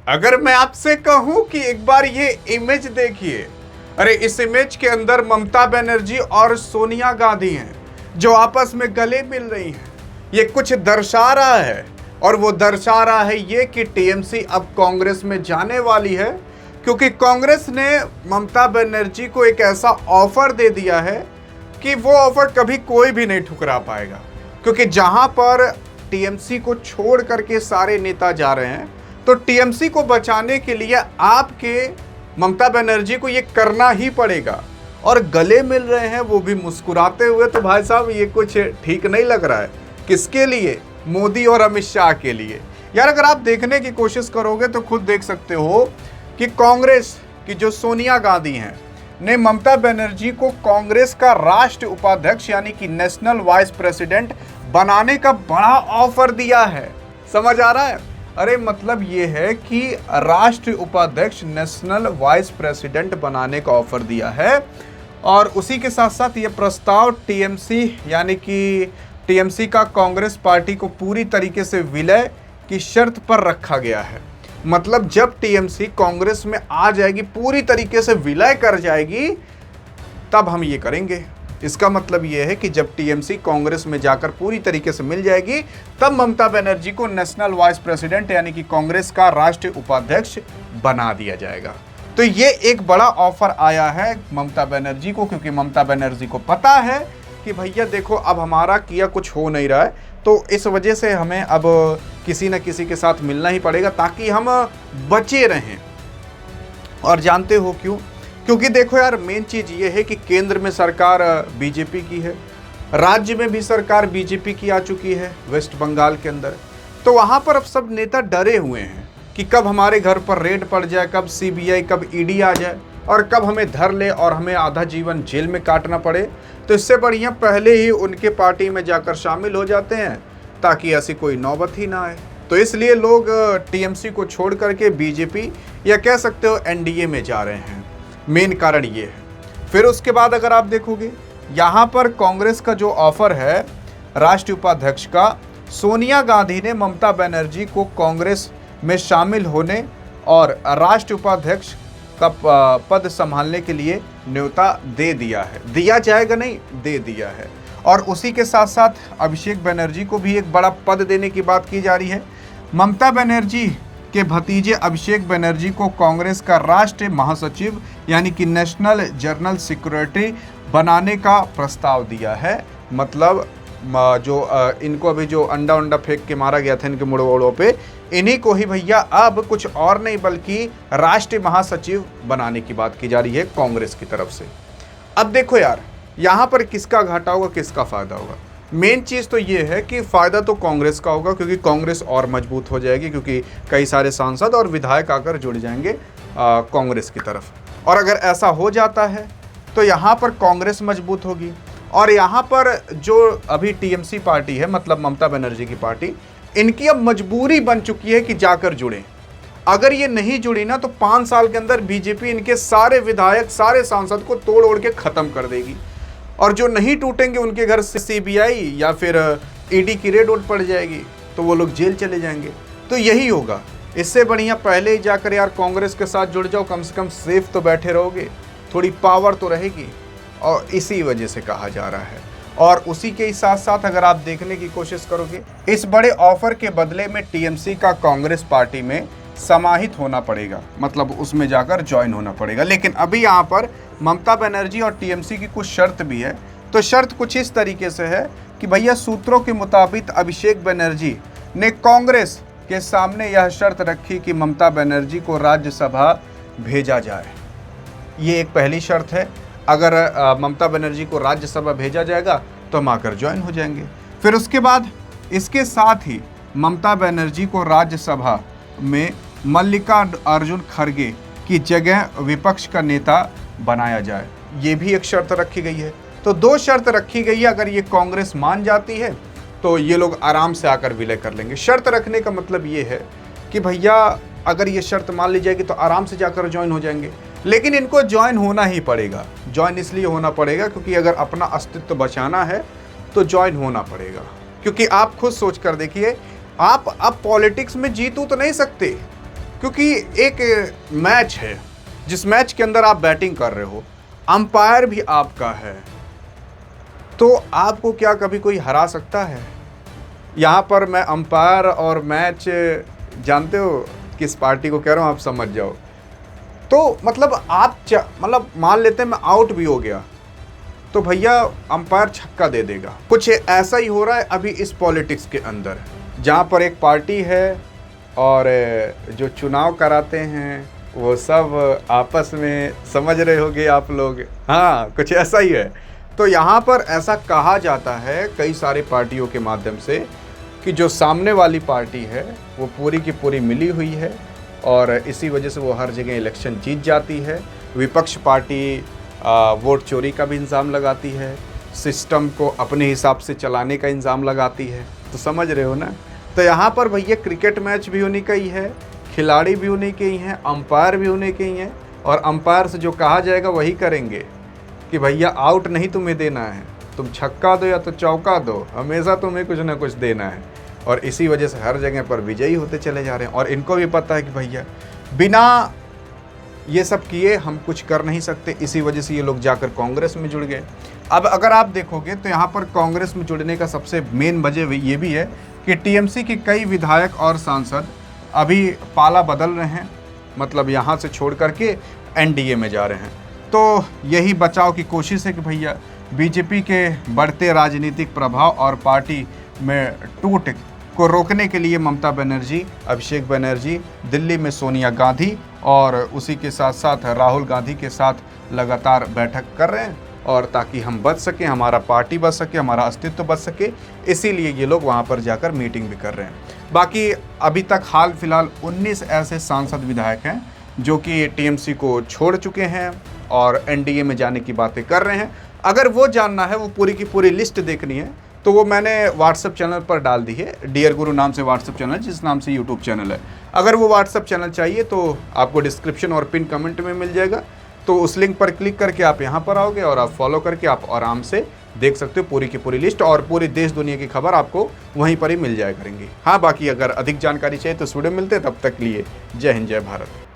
अगर मैं आपसे कहूं कि एक बार ये इमेज देखिए, अरे इस इमेज के अंदर ममता बनर्जी और सोनिया गांधी हैं जो आपस में गले मिल रही हैं। ये कुछ दर्शा रहा है, और वो दर्शा रहा है ये कि टीएमसी अब कांग्रेस में जाने वाली है, क्योंकि कांग्रेस ने ममता बनर्जी को एक ऐसा ऑफर दे दिया है कि वो ऑफर कभी कोई भी नहीं ठुकरा पाएगा। क्योंकि जहां पर टीएमसी को छोड़ करके सारे नेता जा रहे हैं, तो टीएमसी को बचाने के लिए आपके ममता बनर्जी को ये करना ही पड़ेगा। और गले मिल रहे हैं वो भी मुस्कुराते हुए, तो भाई साहब ये कुछ ठीक नहीं लग रहा है। किसके लिए? मोदी और अमित शाह के लिए। यार अगर आप देखने की कोशिश करोगे तो खुद देख सकते हो कि कांग्रेस की जो सोनिया गांधी हैं ने ममता बनर्जी को कांग्रेस का राष्ट्रीय उपाध्यक्ष यानी कि नेशनल वाइस प्रेसिडेंट बनाने का बड़ा ऑफर दिया है। समझ आ रहा है? अरे मतलब ये है कि राष्ट्रीय उपाध्यक्ष नेशनल वाइस प्रेसिडेंट बनाने का ऑफर दिया है, और उसी के साथ साथ ये प्रस्ताव टीएमसी यानी कि टीएमसी का कांग्रेस पार्टी को पूरी तरीके से विलय की शर्त पर रखा गया है। मतलब जब टीएमसी कांग्रेस में आ जाएगी, पूरी तरीके से विलय कर जाएगी, तब हम ये करेंगे। इसका मतलब ये है कि जब टीएमसी कांग्रेस में जाकर पूरी तरीके से मिल जाएगी, तब ममता बनर्जी को नेशनल वाइस प्रेसिडेंट यानी कि कांग्रेस का राष्ट्रीय उपाध्यक्ष बना दिया जाएगा। तो ये एक बड़ा ऑफर आया है ममता बनर्जी को, क्योंकि ममता बनर्जी को पता है कि भैया देखो अब हमारा किया कुछ हो नहीं रहा है, तो इस वजह से हमें अब किसी न किसी के साथ मिलना ही पड़ेगा ताकि हम बचे रहें। और जानते हो क्यों? क्योंकि देखो यार, मेन चीज़ ये है कि केंद्र में सरकार बीजेपी की है, राज्य में भी सरकार बीजेपी की आ चुकी है वेस्ट बंगाल के अंदर। तो वहाँ पर अब सब नेता डरे हुए हैं कि कब हमारे घर पर रेड पड़ जाए, कब सीबीआई, कब ईडी आ जाए और कब हमें धर ले और हमें आधा जीवन जेल में काटना पड़े। तो इससे बढ़िया पहले ही उनके पार्टी में जाकर शामिल हो जाते हैं ताकि ऐसी कोई नौबत ही ना आए। तो इसलिए लोग टीएमसी को छोड़ करके बीजेपी या कह सकते हो एनडीए में जा रहे हैं। मेन कारण ये है। फिर उसके बाद अगर आप देखोगे, यहाँ पर कांग्रेस का जो ऑफर है राष्ट्रीय उपाध्यक्ष का, सोनिया गांधी ने ममता बनर्जी को कांग्रेस में शामिल होने और राष्ट्रीय उपाध्यक्ष का पद संभालने के लिए न्योता दे दिया है। दिया जाएगा नहीं, दे दिया है। और उसी के साथ साथ अभिषेक बनर्जी को भी एक बड़ा पद देने की बात की जा रही है। ममता बनर्जी के भतीजे अभिषेक बनर्जी को कांग्रेस का राष्ट्रीय महासचिव यानी कि नेशनल जनरल सेक्रेटरी बनाने का प्रस्ताव दिया है। मतलब जो इनको अभी जो अंडा फेंक के मारा गया था इनके मुड़ों पे, इन्हीं को ही भैया अब कुछ और नहीं बल्कि राष्ट्रीय महासचिव बनाने की बात की जा रही है कांग्रेस की तरफ से। अब देखो यार, यहाँ पर किसका घाटा होगा, किसका फायदा होगा? मेन चीज़ तो ये है कि फ़ायदा तो कांग्रेस का होगा, क्योंकि कांग्रेस और मजबूत हो जाएगी, क्योंकि कई सारे सांसद और विधायक आकर जुड़ जाएंगे कांग्रेस की तरफ। और अगर ऐसा हो जाता है तो यहाँ पर कांग्रेस मजबूत होगी, और यहाँ पर जो अभी टीएमसी पार्टी है, मतलब ममता बनर्जी की पार्टी, इनकी अब मजबूरी बन चुकी है कि जाकर जुड़ें। अगर ये नहीं जुड़ी ना, तो 5 साल के अंदर बीजेपी इनके सारे विधायक, सारे सांसद को तोड़ ओड़ के ख़त्म कर देगी। और जो नहीं टूटेंगे उनके घर से सीबीआई या फिर ईडी की रेड उठ पड़ जाएगी, तो वो लोग जेल चले जाएंगे। तो यही होगा। इससे बढ़िया पहले ही जाकर यार कांग्रेस के साथ जुड़ जाओ, कम से कम सेफ तो बैठे रहोगे, थोड़ी पावर तो रहेगी। और इसी वजह से कहा जा रहा है। और उसी के साथ साथ अगर आप देखने की कोशिश करोगे, इस बड़े ऑफर के बदले में टीएमसी का कांग्रेस पार्टी में समाहित होना पड़ेगा, मतलब उसमें जाकर ज्वाइन होना पड़ेगा। लेकिन अभी यहाँ पर ममता बनर्जी और टीएमसी की कुछ शर्त भी है। तो शर्त कुछ इस तरीके से है कि भैया सूत्रों के मुताबिक अभिषेक बनर्जी ने कांग्रेस के सामने यह शर्त रखी कि ममता बनर्जी को राज्यसभा भेजा जाए। ये एक पहली शर्त है। अगर ममता बनर्जी को राज्यसभा भेजा जाएगा तो हम आकर ज्वाइन हो जाएंगे। फिर उसके बाद इसके साथ ही ममता बनर्जी को राज्यसभा में मल्लिकार्जुन खड़गे की जगह विपक्ष का नेता बनाया जाए, ये भी एक शर्त रखी गई है। तो 2 शर्त रखी गई है। अगर ये कांग्रेस मान जाती है तो ये लोग आराम से आकर विलय कर लेंगे। शर्त रखने का मतलब ये है कि भैया अगर ये शर्त मान ली जाएगी तो आराम से जाकर ज्वाइन हो जाएंगे। लेकिन इनको ज्वाइन होना ही पड़ेगा। ज्वाइन इसलिए होना पड़ेगा क्योंकि अगर अपना अस्तित्व बचाना है तो ज्वाइन होना पड़ेगा। क्योंकि आप खुद सोच कर देखिए, आप अब पॉलिटिक्स में जीत तो नहीं सकते। क्योंकि एक मैच है, जिस मैच के अंदर आप बैटिंग कर रहे हो, अंपायर भी आपका है, तो आपको क्या कभी कोई हरा सकता है? यहाँ पर मैं अंपायर और मैच, जानते हो किस पार्टी को कह रहा हूँ, आप समझ जाओ। तो मतलब मतलब मान लेते हैं मैं आउट भी हो गया तो भैया अंपायर छक्का दे देगा। कुछ ऐसा ही हो रहा है अभी इस पॉलिटिक्स के अंदर, जहाँ पर एक पार्टी है और जो चुनाव कराते हैं वो सब आपस में, समझ रहे होगे आप लोग, हाँ कुछ ऐसा ही है। तो यहाँ पर ऐसा कहा जाता है कई सारी पार्टियों के माध्यम से कि जो सामने वाली पार्टी है वो पूरी की पूरी मिली हुई है और इसी वजह से वो हर जगह इलेक्शन जीत जाती है। विपक्ष पार्टी वोट चोरी का भी इल्ज़ाम लगाती है, सिस्टम को अपने हिसाब से चलाने का इल्ज़ाम लगाती है। तो समझ रहे हो ना। तो यहाँ पर भैया क्रिकेट मैच भी उन्हीं का ही है, खिलाड़ी भी उन्हीं के ही हैं, अंपायर भी उन्हीं के ही हैं, और अंपायर से जो कहा जाएगा वही करेंगे कि भैया आउट नहीं तुम्हें देना है, तुम छक्का दो या तो चौका दो, हमेशा तुम्हें कुछ ना कुछ देना है। और इसी वजह से हर जगह पर विजयी होते चले जा रहे हैं। और इनको भी पता है कि भैया बिना ये सब किए हम कुछ कर नहीं सकते, इसी वजह से ये लोग जाकर कांग्रेस में जुड़ गए। अब अगर आप देखोगे तो यहाँ पर कांग्रेस में जुड़ने का सबसे मेन वजह ये भी है कि टीएमसी के कई विधायक और सांसद अभी पाला बदल रहे हैं, मतलब यहाँ से छोड़ करके एनडीए में जा रहे हैं। तो यही बचाव की कोशिश है कि भैया बीजेपी के बढ़ते राजनीतिक प्रभाव और पार्टी में टूट को रोकने के लिए ममता बनर्जी, अभिषेक बनर्जी दिल्ली में सोनिया गांधी और उसी के साथ साथ राहुल गांधी के साथ लगातार बैठक कर रहे हैं, और ताकि हम बच सकें, हमारा पार्टी बच सके, हमारा अस्तित्व बच सके, इसीलिए ये लोग वहाँ पर जाकर मीटिंग भी कर रहे हैं। बाकी अभी तक हाल फिलहाल 19 ऐसे सांसद विधायक हैं जो कि टीएमसी को छोड़ चुके हैं और एनडीए में जाने की बातें कर रहे हैं। अगर वो जानना है, वो पूरी की पूरी लिस्ट देखनी है, तो वो मैंने व्हाट्सएप चैनल पर डाल दी है, डियर गुरु नाम से व्हाट्सएप चैनल, जिस नाम से यूट्यूब चैनल है। अगर वो व्हाट्सएप चैनल चाहिए तो आपको डिस्क्रिप्शन और पिन कमेंट में मिल जाएगा, तो उस लिंक पर क्लिक करके आप यहाँ पर आओगे और आप फॉलो करके आप आराम से देख सकते हो पूरी की पूरी लिस्ट, और पूरी देश दुनिया की खबर आपको वहीं पर ही मिल जाया करेंगी। हाँ, बाकी अगर अधिक जानकारी चाहिए तो इस वीडियो में मिलते हैं, तब तक लिए जय हिंद जय भारत।